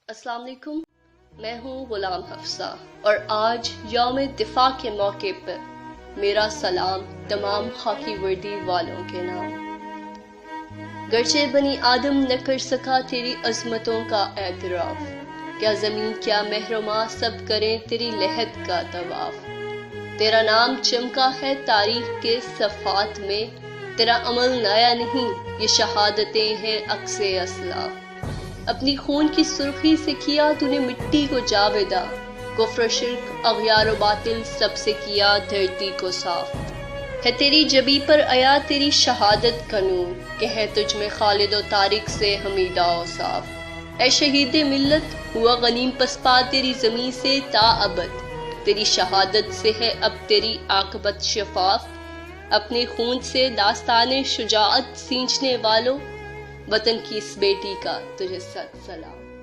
السلام علیکم، میں ہوں غلام حفصہ اور آج یوم دفاع کے موقع پر میرا سلام تمام خاکی وردی والوں کے نام۔ گرچہ بنی آدم نہ کر سکا تیری عظمتوں کا اعتراف، کیا زمین کیا محرمہ سب کریں تیری لحد کا طواف۔ تیرا نام چمکا ہے تاریخ کے صفحات میں، تیرا عمل نیا نہیں، یہ شہادتیں ہیں عکس اسلاف۔ اپنی خون کی سرخی سے کیا تو نے مٹی کو جاویدہ، کفر و شرک اغیار و باطل سب سے کیا دھرتی کو صاف۔ ہے تیری جبی پر آیا تیری شہادت کا نور، کہ ہے تجھ میں خالد و طارق سے حمیدہ و صاف۔ اے شہید ملت ہوا غنیم پسپا تیری زمین سے تا ابد، تیری شہادت سے ہے اب تیری عاقبت شفاف۔ اپنے خون سے داستان شجاعت سینچنے والوں، وطن کی اس بیٹی کا تجھے سلام۔